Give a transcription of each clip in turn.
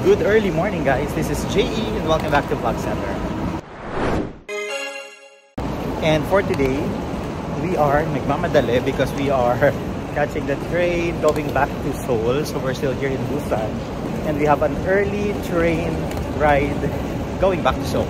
Good early morning, guys. This is JE and welcome back to Vlog Center. And for today, we are nagmamadali because we are catching the train going back to Seoul. So we're still here in Busan and we have an early train ride going back to Seoul.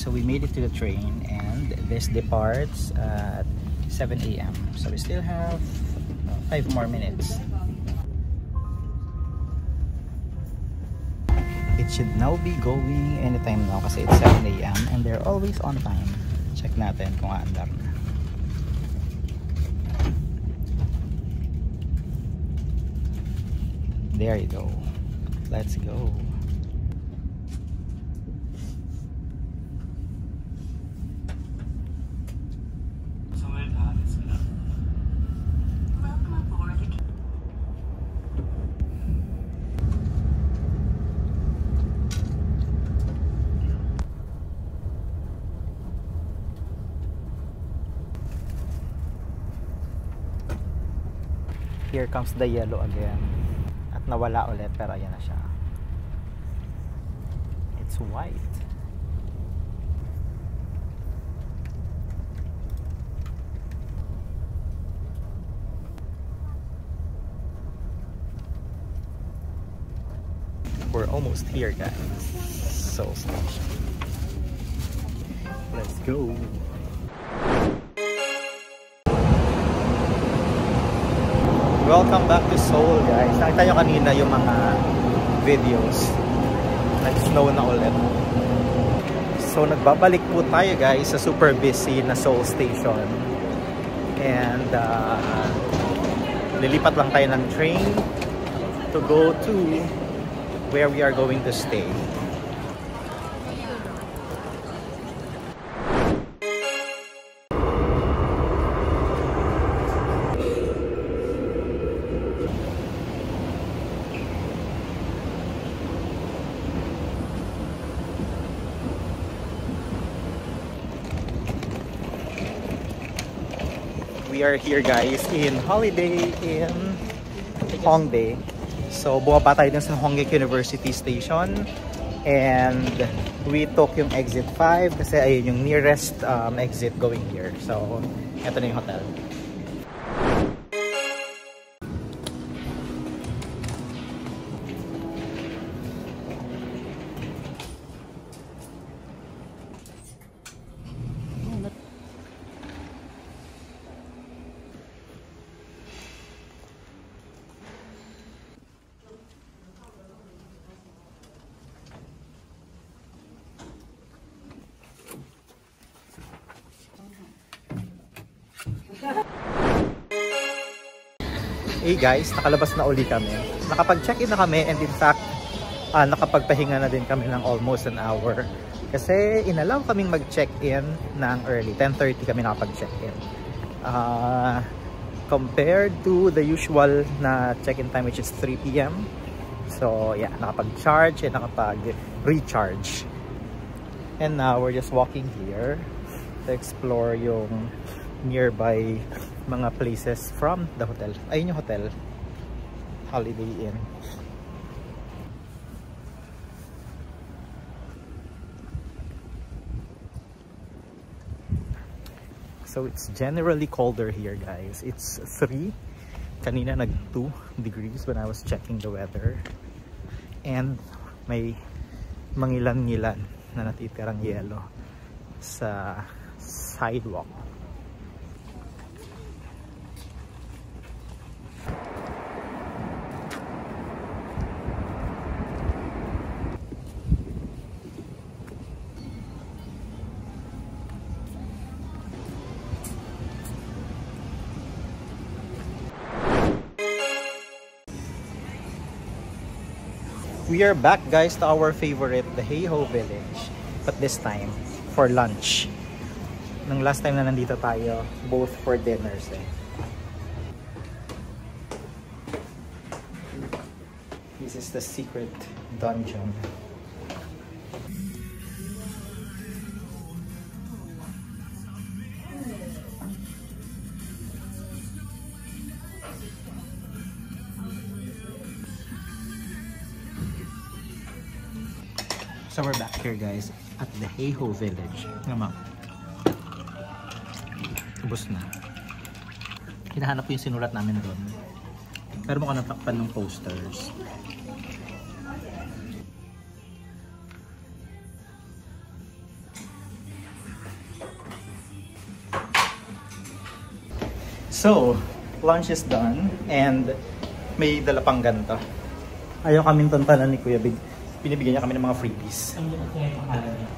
So we made it to the train and this departs at 7 AM. So we still have 5 more minutes. It should now be going anytime now kasi it's 7 AM and they're always on time. Check natin kung aandar na. There you go. Let's go. Here comes the yellow again. At nawala ulit pero ayan na siya. It's white. We're almost here, guys. So special. Let's go. Welcome back to Seoul, guys. Nakita nyo kanina yung mga videos. Nag-snow na ulit. So nagbabalik po tayo, guys, sa super busy na Seoul Station. And lilipat lang tayo ng train to go to where we are going to stay. We are here, guys, in Holiday in Hongdae. So bumaba tayo dun sa Hongdae University Station and we took yung exit 5 kasi ayun yung nearest exit going here. So eto na yung hotel. Hey guys, nakalabas na uli kami. Nakapag-check-in na kami and in fact, nakapagpahinga na din kami ng almost an hour. Kasi inalaw kaming mag-check-in ng early. 10:30 kami nakapag-check-in. Compared to the usual na check-in time which is 3 PM. So yeah, nakapag-charge and nakapag-recharge. And now we're just walking here to explore yung nearby mga places from the hotel. Ayun yung hotel, Holiday Inn. So it's generally colder here, guys. It's 3 Kanina nag 2 degrees when I was checking the weather. And may mangilan-ngilan na natitirang yelo sa sidewalk. We are back, guys, to our favorite, the Hey Ho Village, but this time for lunch. Nung last time na nandito tayo, both for dinners eh. This is the secret dungeon. So we're back here, guys, at the Hey Ho Village. Nga ubos na. Hinahanap ko yung sinulat namin doon. Pero mukhang natakpan ng posters. So, lunch is done and may dala pang ganito. Ayaw kaming tantanan ni Kuya Big. Binibigyan niya kami ng mga freebies.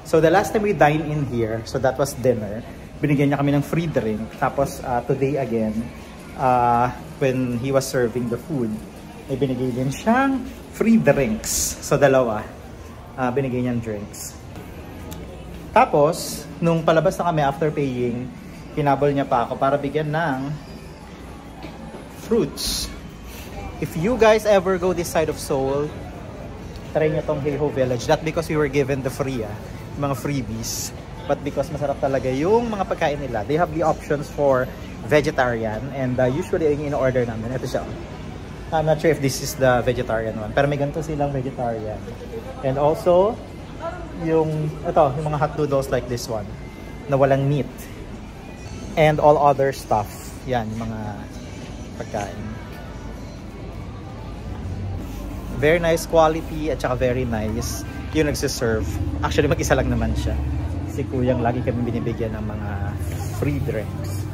So the last time we dined in here, so that was dinner, binigyan niya kami ng free drink. Tapos today again, when he was serving the food, may binigay din siyang free drinks. So dalawa, binigay niyang drinks. Tapos, nung palabas na kami after paying, hinabol niya pa ako para bigyan ng fruits. If you guys ever go this side of Seoul, try nyo tong Hey Ho Village. Not because we were given the free, mga freebies, but because masarap talaga yung mga pagkain nila. They have the options for vegetarian, and usually yung in-order namin, ito siya. I'm not sure if this is the vegetarian one, pero may ganito silang vegetarian. And also, yung mga hot noodles like this one, na walang meat. And all other stuff. Yan, yung mga pagkain. Very nice quality at saka very nice yung nagsiserve. Actually, mag-isa lang naman siya. Si Kuyang lagi kami binibigyan ng mga free drinks.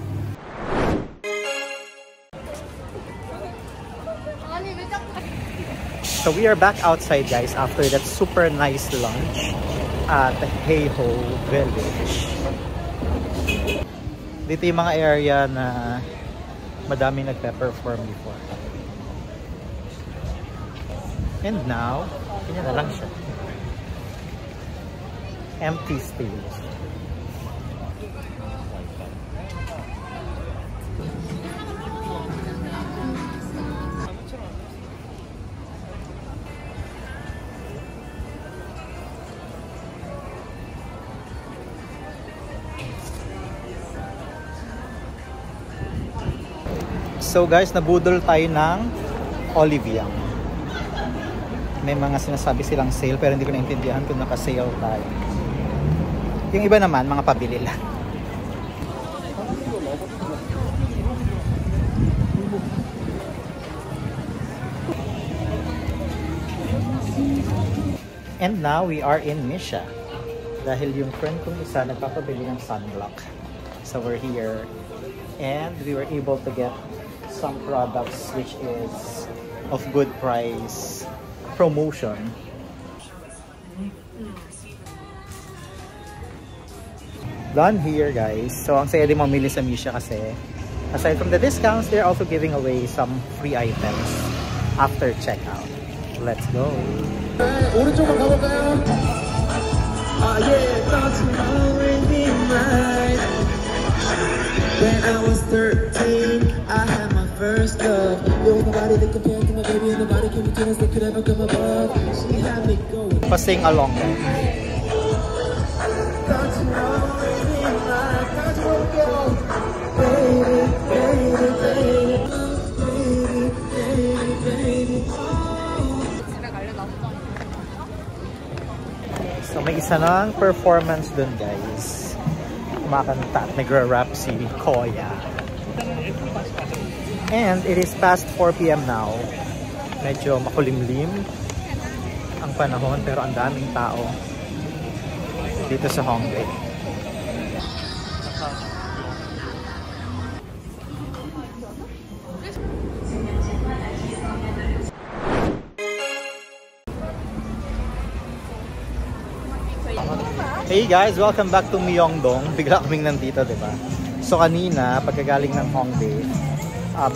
So we are back outside, guys, after that super nice lunch at Hey Ho Village. Dito yung mga area na madami nagpe-perform before. And now, ganyan na lang siya. Empty stage. So guys, nabudol tayo ng Olivia. May mga sinasabi silang sale pero hindi ko naintindihan kung naka-sale tayo. Yung iba naman, mga pabili lang. And now we are in Misha. Dahil yung friend kong isa nagpapabili ng sunblock. So we're here and we were able to get some products which is of good price. Promotion. Done here, guys. So ang saya din mamili sa Misha kasi aside from the discounts, they're also giving away some free items after checkout. Let's go. 오른쪽만 가볼까요? When I was 13, I had my first love. There was nobody that compared to my baby, and nobody came between us that could ever come above. She had me going. Pasing along. So may isa ng performance dun, guys. Kumakanta at nagra-rap si Koya. And it is past 4 p.m. now. Medyo makulimlim ang panahon pero ang daming tao dito sa Hongdae. Hey guys, welcome back to Myeongdong. Bigla kaming nandito, di ba? So kanina, pagkagaling ng Hongdae,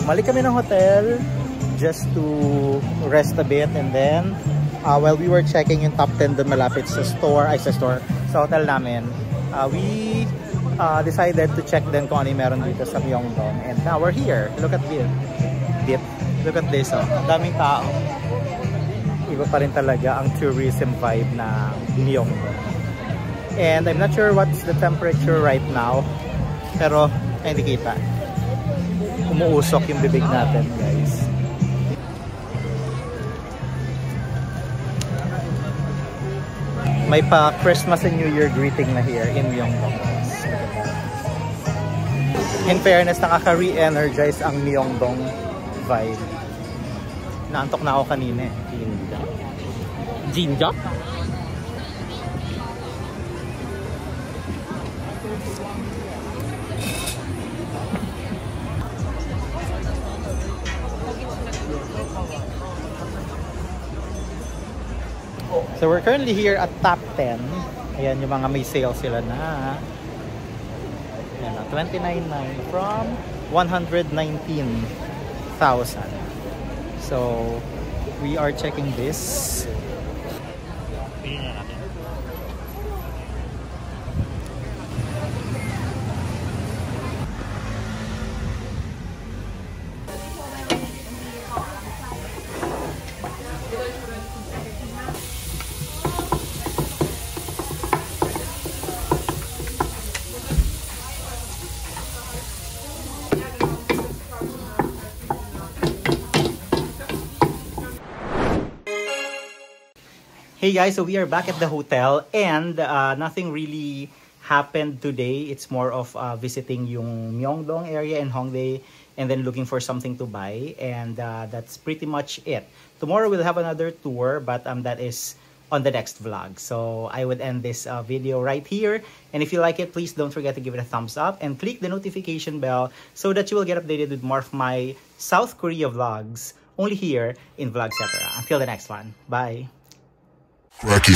bumalik kami ng hotel just to rest a bit, and then while we were checking yung top 10 doon malapit sa hotel namin, we decided to check din kung ano yung meron dito sa Myeongdong, and now we're here. Look at this. Look at this, oh. Daming tao. Iba pa rin talaga ang tourism vibe na Myeongdong. And I'm not sure what's the temperature right now, pero hindi kita. Umuusok yung bibig natin, guys. May pa Christmas and New Year greeting na here in Myeongdong. In fairness, nakaka-re-energize ang Myeongdong vibe. Naantok na ako kanina eh. Jinja? So we're currently here at Top 10. Ayan yung mga may sale sila na. Ayan, $29.9 from 119,000. So we are checking this. Hey guys, so we are back at the hotel, and nothing really happened today. It's more of visiting yung Myeongdong area in Hongdae and then looking for something to buy, and that's pretty much it. Tomorrow we'll have another tour, but that is on the next vlog. So I would end this video right here, and if you like it, please don't forget to give it a thumbs up and click the notification bell so that you will get updated with more of my South Korea vlogs only here in Vlogcetera. Until the next one, bye. Cracky.